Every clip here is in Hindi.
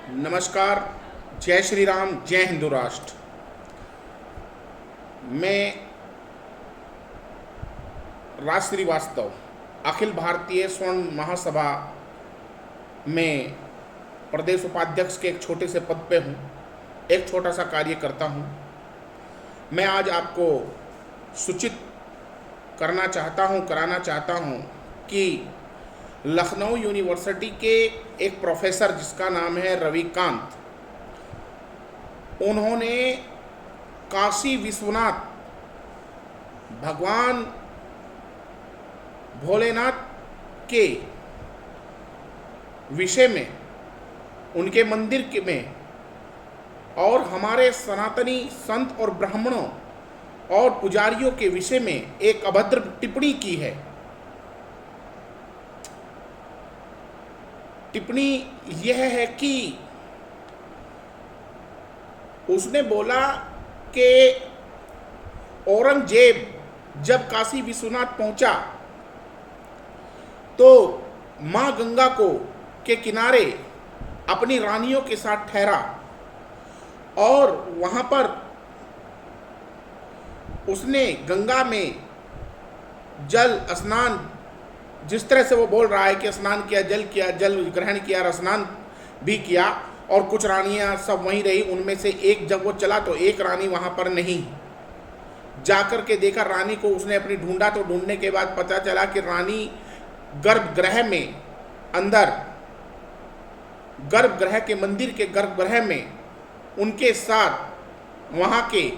नमस्कार। जय श्री राम, जय हिंदू राष्ट्र। मैं राज श्रीवास्तव अखिल भारतीय स्वर्ण महासभा में प्रदेश उपाध्यक्ष के एक छोटे से पद पे हूँ, एक छोटा सा कार्य करता हूँ। मैं आज आपको सूचित कराना चाहता हूँ कि लखनऊ यूनिवर्सिटी के एक प्रोफेसर जिसका नाम है रविकांत, उन्होंने काशी विश्वनाथ भगवान भोलेनाथ के विषय में, उनके मंदिर में और हमारे सनातनी संत और ब्राह्मणों और पुजारियों के विषय में एक अभद्र टिप्पणी की है। टिप्पणी यह है कि उसने बोला कि औरंगजेब जब काशी विश्वनाथ पहुंचा तो मां गंगा के किनारे अपनी रानियों के साथ ठहरा और वहां पर उसने गंगा में जल स्नान, जिस तरह से वो बोल रहा है कि स्नान किया, जल ग्रहण किया और स्नान भी किया, और कुछ रानियां सब वहीं रही। उनमें से एक, जब वो चला तो एक रानी वहां पर नहीं। जाकर के देखा रानी को, उसने अपनी ढूंढा तो ढूंढने के बाद पता चला कि रानी गर्भगृह में, अंदर गर्भगृह के मंदिर के गर्भगृह में उनके साथ वहां के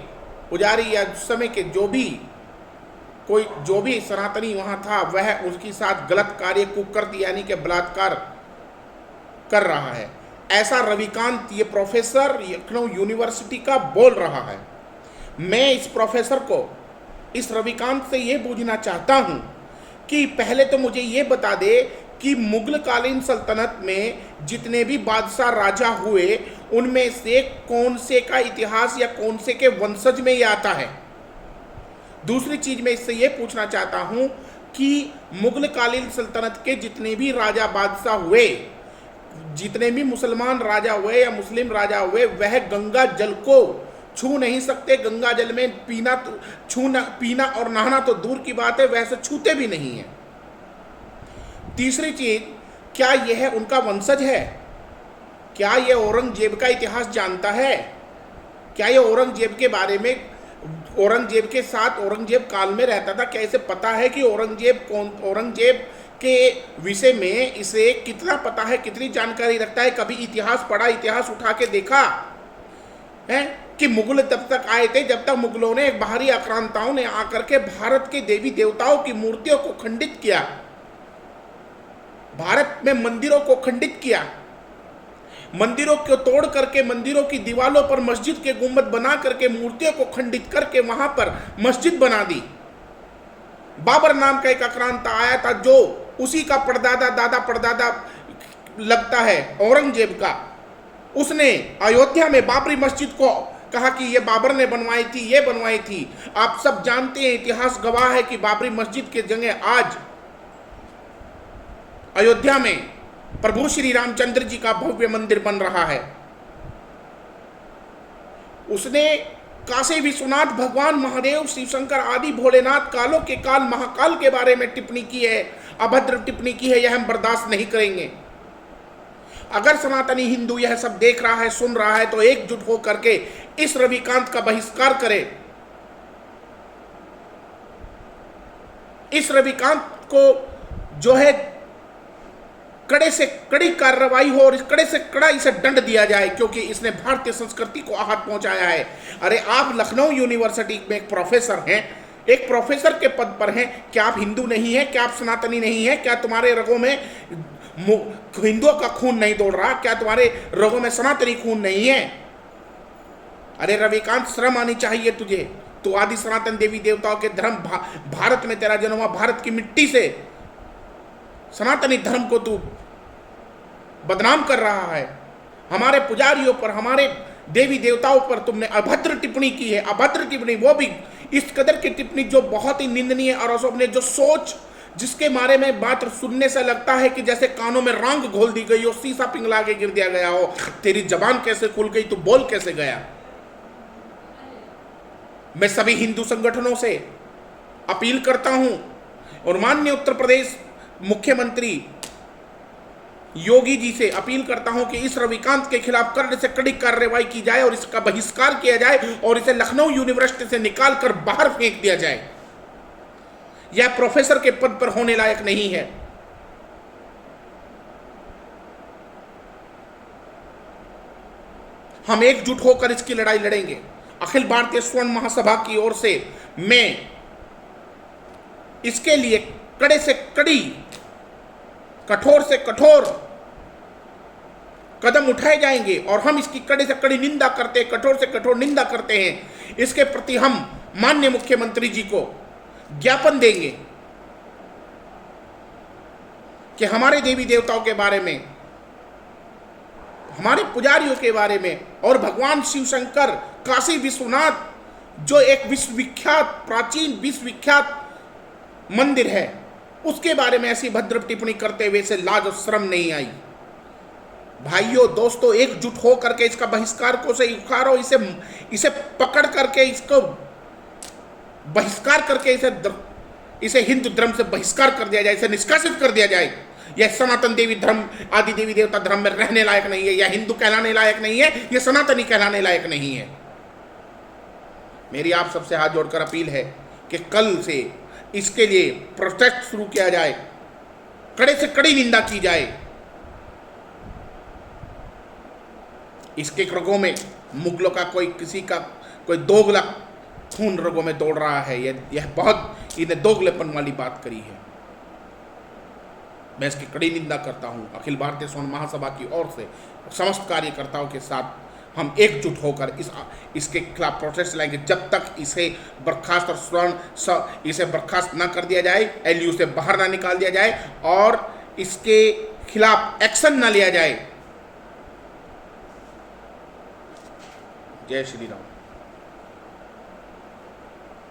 पुजारी या उस समय के जो भी सनातनी वहां था, वह उसके साथ गलत कार्य कुकृत्य यानी कि बलात्कार कर रहा है। ऐसा रविकांत, ये प्रोफेसर लखनऊ यूनिवर्सिटी का बोल रहा है। मैं इस प्रोफेसर को, इस रविकांत से ये पूछना चाहता हूं कि पहले तो मुझे ये बता दे कि मुगल कालीन सल्तनत में जितने भी बादशाह राजा हुए, उनमें से कौन से का इतिहास या कौन से के वंशज में ये आता है। दूसरी चीज मैं इससे ये पूछना चाहता हूं कि मुगल कालीन सल्तनत के जितने भी राजा बादशाह हुए, जितने भी मुसलमान राजा हुए या मुस्लिम राजा हुए, वह गंगा जल को छू नहीं सकते। गंगा जल में पीना और नहाना तो दूर की बात है, वैसे छूते भी नहीं है। तीसरी चीज, क्या यह उनका वंशज है? क्या यह औरंगजेब का इतिहास जानता है? क्या यह औरंगजेब के बारे में, औरंगजेब के साथ औरंगजेब काल में रहता था, क्या इसे पता है कि औरंगजेब के विषय में इसे कितना पता है, कितनी जानकारी रखता है? कभी इतिहास पढ़ा, इतिहास उठा के देखा है कि मुगल तब तक आए थे जब तक मुगलों ने, बाहरी आक्रांताओं ने आकर के भारत के देवी देवताओं की मूर्तियों को खंडित किया, भारत में मंदिरों को खंडित किया, मंदिरों को तोड़ करके मंदिरों की दीवारों पर मस्जिद के गुंबद बना करके मूर्तियों को खंडित करके वहां पर मस्जिद बना दी। बाबर नाम का एक आक्रांता आया था, जो उसी का दादा परदादा लगता है औरंगजेब का। उसने अयोध्या में बाबरी मस्जिद को कहा कि ये बाबर ने बनवाई थी, ये बनवाई थी। आप सब जानते हैं, इतिहास गवाह है कि बाबरी मस्जिद के जगह आज अयोध्या में प्रभु श्री रामचंद्र जी का भव्य मंदिर बन रहा है। उसने काशी विश्वनाथ भगवान महादेव, शिव शंकर आदि भोलेनाथ कालों के काल महाकाल के बारे में टिप्पणी की है, अभद्र टिप्पणी की है। यह हम बर्दाश्त नहीं करेंगे। अगर सनातनी हिंदू यह सब देख रहा है, सुन रहा है, तो एकजुट होकर के इस रविकांत का बहिष्कार करे। इस रविकांत को जो है कड़े से कड़ी कार्रवाई हो और कड़े से कड़ा इसे दंड दिया जाए, क्योंकि इसने भारतीय संस्कृति को आहत पहुंचाया है। अरे आप लखनऊ यूनिवर्सिटी में एक प्रोफेसर हैं, एक प्रोफेसर के पद पर हैं। क्या आप हिंदू नहीं हैं? क्या आप सनातनी नहीं हैं? क्या तुम्हारे रगों में हिंदुओं का खून नहीं दौड़ रहा? क्या तुम्हारे रगों में सनातनी खून नहीं है? अरे रविकांत, शर्म आनी चाहिए तुझे। तू आदि सनातन देवी देवताओं के धर्म, भारत में तेरा जन्म हुआ, भारत की मिट्टी से सनातनी धर्म को तू बदनाम कर रहा है। हमारे पुजारियों पर, हमारे देवी देवताओं पर तुमने अभद्र टिप्पणी की है। अभद्र टिप्पणी, वो भी इस कदर की टिप्पणी जो बहुत ही निंदनीय, और अपने जो सोच जिसके बारे में बात सुनने से लगता है कि जैसे कानों में रांग घोल दी गई हो, शीशा पिघला के गिर दिया गया हो। तेरी जबान कैसे खुल गई, तू बोल कैसे गया। मैं सभी हिंदू संगठनों से अपील करता हूं और माननीय उत्तर प्रदेश मुख्यमंत्री योगी जी से अपील करता हूं कि इस रविकांत के खिलाफ कड़े से कड़ी कार्रवाई की जाए और इसका बहिष्कार किया जाए और इसे लखनऊ यूनिवर्सिटी से निकालकर बाहर फेंक दिया जाए। यह प्रोफेसर के पद पर होने लायक नहीं है। हम एकजुट होकर इसकी लड़ाई लड़ेंगे। अखिल भारतीय स्वर्ण महासभा की ओर से मैं इसके लिए कड़े से कड़ी, कठोर से कठोर कदम उठाए जाएंगे और हम इसकी कड़े से कड़ी निंदा करते, कठोर से कठोर निंदा करते हैं। इसके प्रति हम माननीय मुख्यमंत्री जी को ज्ञापन देंगे कि हमारे देवी देवताओं के बारे में, हमारे पुजारियों के बारे में और भगवान शिव शंकर, काशी विश्वनाथ जो एक विश्वविख्यात, प्राचीन विश्वविख्यात मंदिर है, उसके बारे में ऐसी भद्र टिप्पणी करते हुए इसे लाज और शर्म नहीं आई। भाइयों दोस्तों, एकजुट हो करके इसका बहिष्कार को से उखाड़ो, इसे पकड़ करके इसको बहिष्कार करके इसे हिंदू धर्म से बहिष्कार कर दिया जाए, इसे निष्कासित कर दिया जाए। यह सनातन देवी धर्म, आदि देवी देवता धर्म में रहने लायक नहीं है, यह हिंदू कहलाने लायक नहीं है, यह सनातनी कहलाने लायक नहीं है। मेरी आप सबसे हाथ जोड़कर अपील है कि कल से इसके लिए प्रोटेस्ट शुरू किया जाए, कड़े से कड़ी निंदा की जाए। इसके रगों में मुगलों का कोई दोगला खून रगों में दौड़ रहा है। यह बहुत इन्हें दोगलेपन वाली बात करी है। मैं इसकी कड़ी निंदा करता हूं। अखिल भारतीय स्वर्ण महासभा की ओर से समस्त कार्यकर्ताओं के साथ हम एकजुट होकर इसके खिलाफ प्रोटेस्ट लाएंगे जब तक इसे बर्खास्त और इसे बर्खास्त ना कर दिया जाए, एलयू से बाहर ना निकाल दिया जाए और इसके खिलाफ एक्शन ना लिया जाए। जय श्री राम।